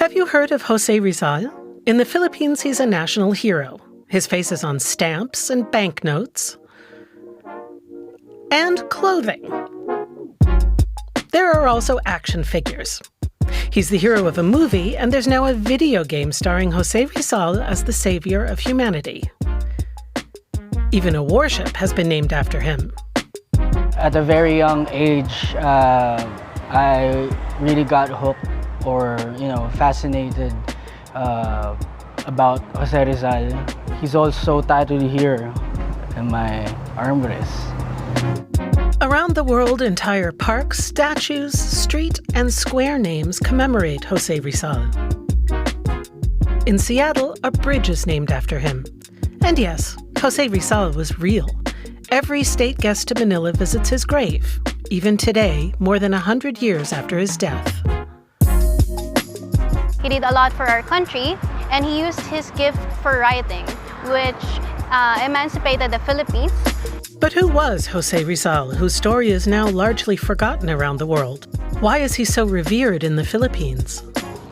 Have you heard of José Rizal? In the Philippines, he's a national hero. His face is on stamps and banknotes and clothing. There are also action figures. He's the hero of a movie, and there's now a video game starring José Rizal as the savior of humanity. Even a warship has been named after him. At a very young age, I really got hooked or, fascinated about José Rizal. He's also tattooed here in my armrest. Around the world, entire parks, statues, street, and square names commemorate José Rizal. In Seattle, a bridge is named after him. And yes, José Rizal was real. Every state guest to Manila visits his grave, even today, more than 100 years after his death. He did a lot for our country, and he used his gift for writing, which emancipated the Philippines. But who was José Rizal, whose story is now largely forgotten around the world? Why is he so revered in the Philippines?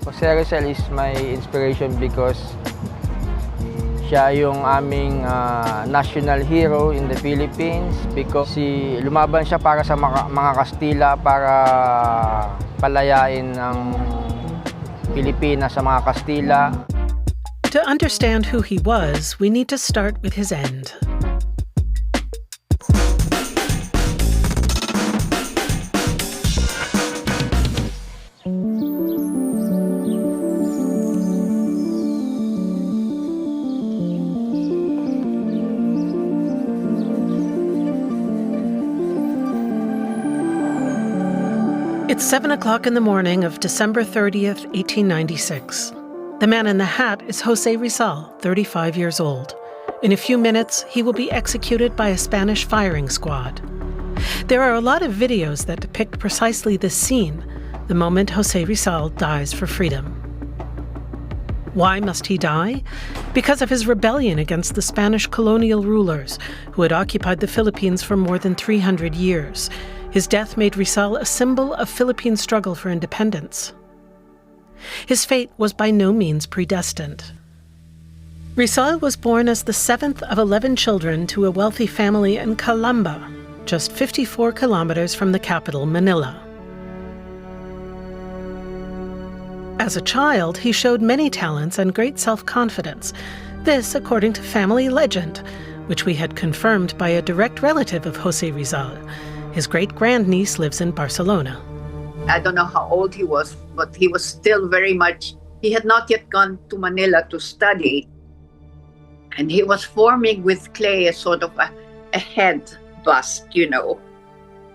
José Rizal is my inspiration because siya yung aming national hero in the Philippines because lumaban siya para sa mga Kastila para palayain ang Pilipinas sa mga Kastila. To understand who he was, we need to start with his end. It's 7 o'clock in the morning of December 30th, 1896. The man in the hat is José Rizal, 35 years old. In a few minutes, he will be executed by a Spanish firing squad. There are a lot of videos that depict precisely this scene, the moment José Rizal dies for freedom. Why must he die? Because of his rebellion against the Spanish colonial rulers who had occupied the Philippines for more than 300 years. His death made Rizal a symbol of Philippine struggle for independence. His fate was by no means predestined. Rizal was born as the seventh of 11 children to a wealthy family in Calamba, just 54 kilometers from the capital, Manila. As a child, he showed many talents and great self-confidence. This, according to family legend, which we had confirmed by a direct relative of José Rizal. His great-grandniece lives in Barcelona. I don't know how old he was, but he was still very much, he had not yet gone to Manila to study. And he was forming with clay a sort of a head bust,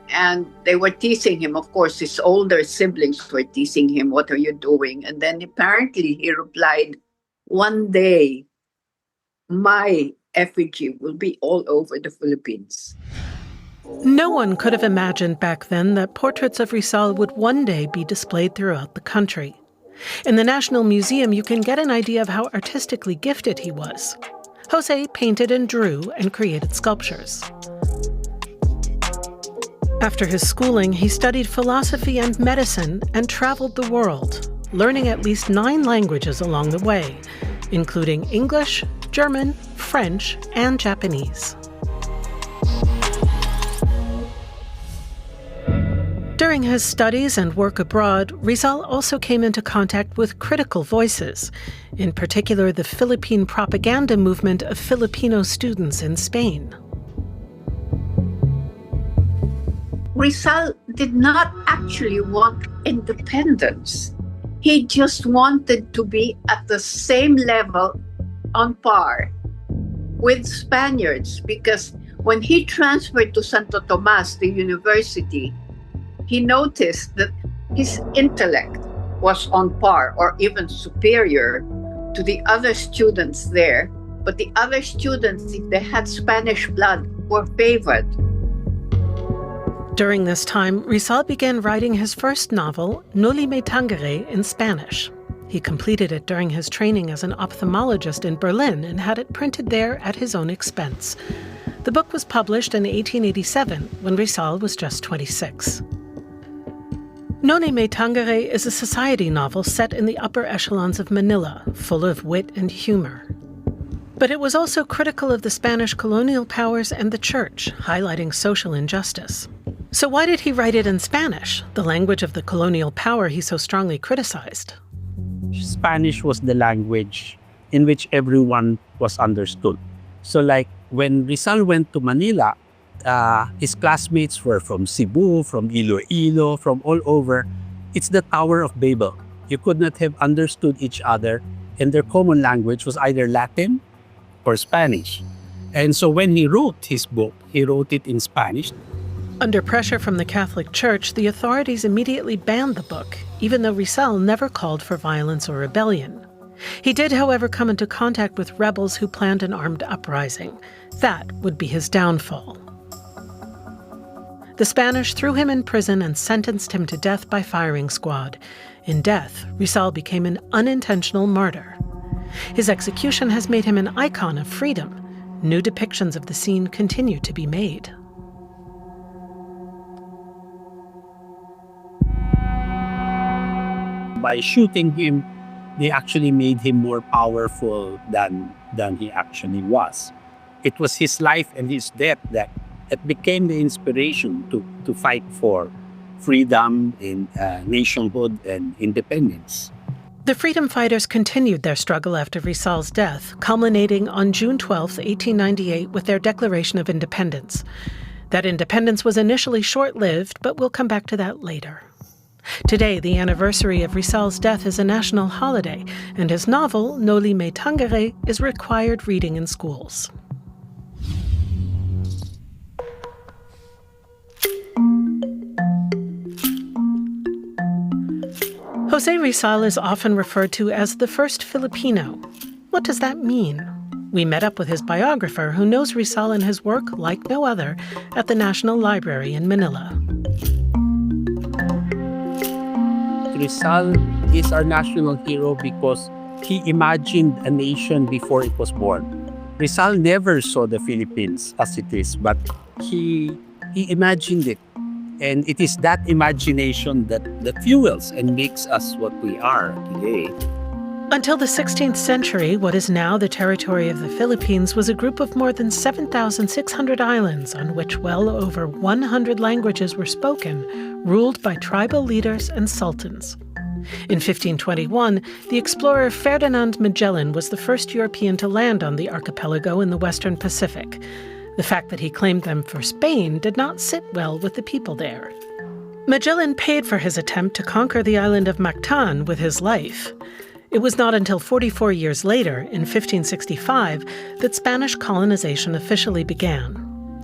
And they were teasing him. Of course, his older siblings were teasing him, "What are you doing?" And then apparently he replied, "One day, my effigy will be all over the Philippines." No one could have imagined back then that portraits of Rizal would one day be displayed throughout the country. In the National Museum, you can get an idea of how artistically gifted he was. José painted and drew and created sculptures. After his schooling, he studied philosophy and medicine and traveled the world, learning at least 9 languages along the way, including English, German, French, and Japanese. During his studies and work abroad, Rizal also came into contact with critical voices, in particular the Philippine propaganda movement of Filipino students in Spain. Rizal did not actually want independence. He just wanted to be at the same level, on par, with Spaniards, because when he transferred to Santo Tomas, the university, he noticed that his intellect was on par or even superior to the other students there. But the other students, if they had Spanish blood, were favored. During this time, Rizal began writing his first novel, Noli, Tangere, in Spanish. He completed it during his training as an ophthalmologist in Berlin and had it printed there at his own expense. The book was published in 1887 when Rizal was just 26. Noli Me Tangere is a society novel set in the upper echelons of Manila, full of wit and humor. But it was also critical of the Spanish colonial powers and the church, highlighting social injustice. So why did he write it in Spanish, the language of the colonial power he so strongly criticized? Spanish was the language in which everyone was understood. So like when Rizal went to Manila, his classmates were from Cebu, from Iloilo, from all over. It's the Tower of Babel. You could not have understood each other, and their common language was either Latin or Spanish. And so when he wrote his book, he wrote it in Spanish. Under pressure from the Catholic Church, the authorities immediately banned the book, even though Rizal never called for violence or rebellion. He did, however, come into contact with rebels who planned an armed uprising. That would be his downfall. The Spanish threw him in prison and sentenced him to death by firing squad. In death, Rizal became an unintentional martyr. His execution has made him an icon of freedom. New depictions of the scene continue to be made. By shooting him, they actually made him more powerful than he actually was. It was his life and his death that became the inspiration to fight for freedom and nationhood and independence. The freedom fighters continued their struggle after Rizal's death, culminating on June 12, 1898, with their Declaration of Independence. That independence was initially short-lived, but we'll come back to that later. Today, the anniversary of Rizal's death is a national holiday, and his novel, Noli Me Tangere, is required reading in schools. José Rizal is often referred to as the first Filipino. What does that mean? We met up with his biographer, who knows Rizal and his work like no other, at the National Library in Manila. Rizal is our national hero because he imagined a nation before it was born. Rizal never saw the Philippines as it is, but he imagined it. And it is that imagination that fuels and makes us what we are today. Until the 16th century, what is now the territory of the Philippines was a group of more than 7,600 islands on which well over 100 languages were spoken, ruled by tribal leaders and sultans. In 1521, the explorer Ferdinand Magellan was the first European to land on the archipelago in the Western Pacific. The fact that he claimed them for Spain did not sit well with the people there. Magellan paid for his attempt to conquer the island of Mactan with his life. It was not until 44 years later, in 1565, that Spanish colonization officially began.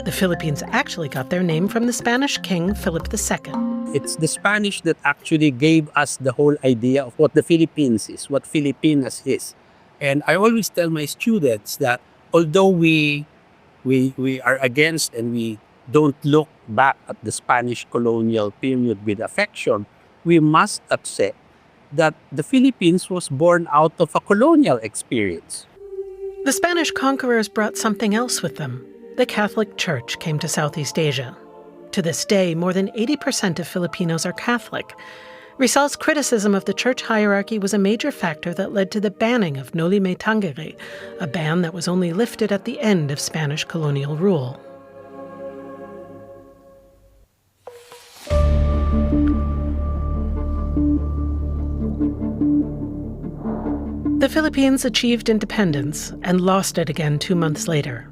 The Philippines actually got their name from the Spanish king Philip II. It's the Spanish that actually gave us the whole idea of what the Philippines is, what Filipinas is. And I always tell my students that although we are against and we don't look back at the Spanish colonial period with affection, we must accept that the Philippines was born out of a colonial experience. The Spanish conquerors brought something else with them. The Catholic Church came to Southeast Asia. To this day, more than 80% of Filipinos are Catholic. Rizal's criticism of the church hierarchy was a major factor that led to the banning of Noli Me Tangere, a ban that was only lifted at the end of Spanish colonial rule. The Philippines achieved independence and lost it again 2 months later.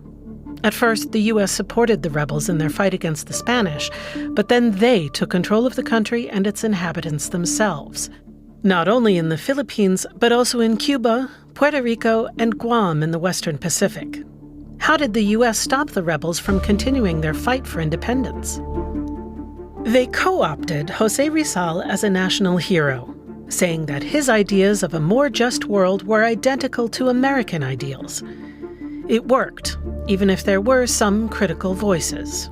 At first, the U.S. supported the rebels in their fight against the Spanish, but then they took control of the country and its inhabitants themselves. Not only in the Philippines, but also in Cuba, Puerto Rico, and Guam in the Western Pacific. How did the U.S. stop the rebels from continuing their fight for independence? They co-opted José Rizal as a national hero, saying that his ideas of a more just world were identical to American ideals. It worked, even if there were some critical voices.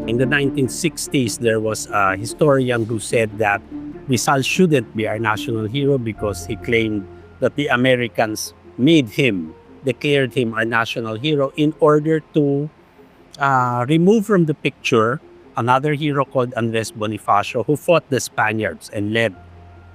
In the 1960s, there was a historian who said that Rizal shouldn't be our national hero because he claimed that the Americans declared him our national hero in order to remove from the picture another hero called Andres Bonifacio who fought the Spaniards and led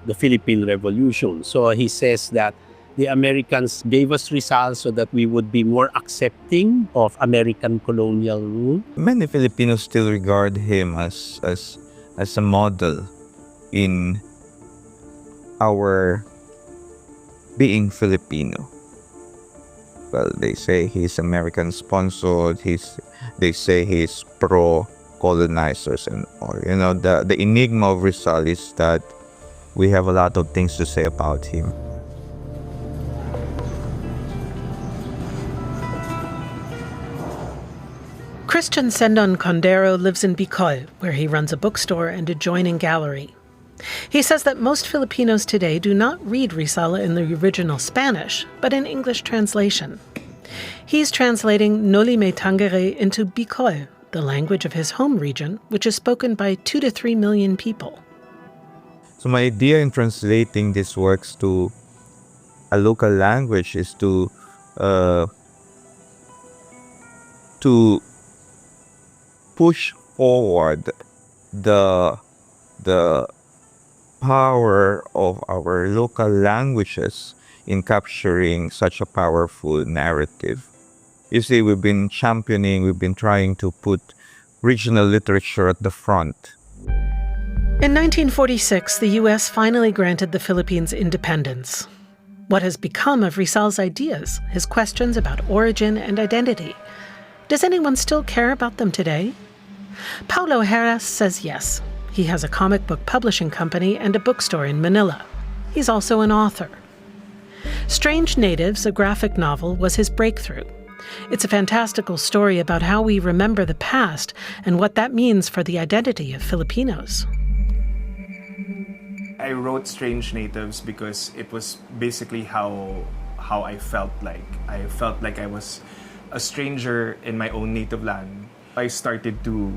the Philippine Revolution. So he says that the Americans gave us Rizal so that we would be more accepting of American colonial rule. Many Filipinos still regard him as a model in our being Filipino. Well, they say he's American sponsored, they say he's pro-colonizers and all. You know, the enigma of Rizal is that we have a lot of things to say about him. Christian Sendon Condero lives in Bicol, where he runs a bookstore and adjoining gallery. He says that most Filipinos today do not read Rizal in the original Spanish, but in English translation. He's translating Noli Tangere into Bicol, the language of his home region, which is spoken by 2 to 3 million people. So my idea in translating these works to a local language is to push forward the power of our local languages in capturing such a powerful narrative. You see, we've been trying to put regional literature at the front. In 1946, the U.S. finally granted the Philippines independence. What has become of Rizal's ideas, his questions about origin and identity? Does anyone still care about them today? Paulo Heras says yes. He has a comic book publishing company and a bookstore in Manila. He's also an author. Strange Natives, a graphic novel, was his breakthrough. It's a fantastical story about how we remember the past and what that means for the identity of Filipinos. I wrote Strange Natives because it was basically how I felt like. I felt like I was a stranger in my own native land. I started to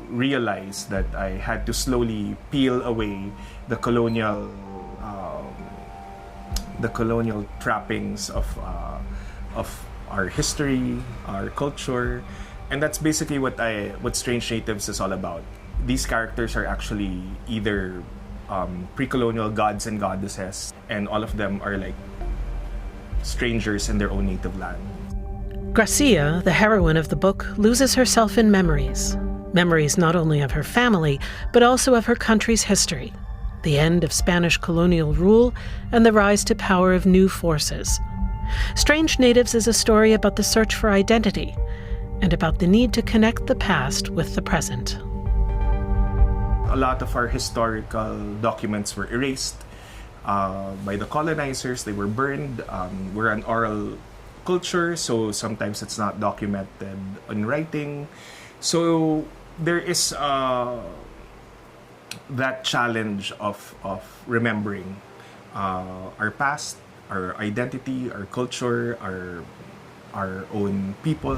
realize that I had to slowly peel away the colonial trappings of our history, our culture, and that's basically what Strange Natives is all about. These characters are actually either pre-colonial gods and goddesses, and all of them are like strangers in their own native land. Gracia, the heroine of the book, loses herself in memories. Memories not only of her family, but also of her country's history, the end of Spanish colonial rule and the rise to power of new forces. Strange Natives is a story about the search for identity and about the need to connect the past with the present. A lot of our historical documents were erased by the colonizers. They were burned. We're an oral culture, so sometimes it's not documented in writing. So there is that challenge of remembering our past, our identity, our culture, our own people.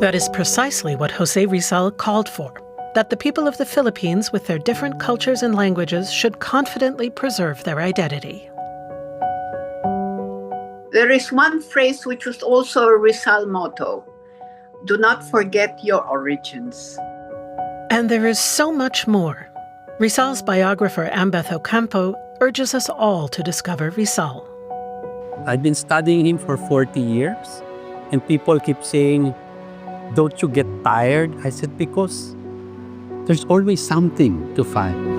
That is precisely what José Rizal called for, that the people of the Philippines with their different cultures and languages should confidently preserve their identity. There is one phrase which was also a Rizal motto: do not forget your origins. And there is so much more. Rizal's biographer Ambeth Ocampo urges us all to discover Rizal. I've been studying him for 40 years, and people keep saying, "Don't you get tired?" I said, because there's always something to find.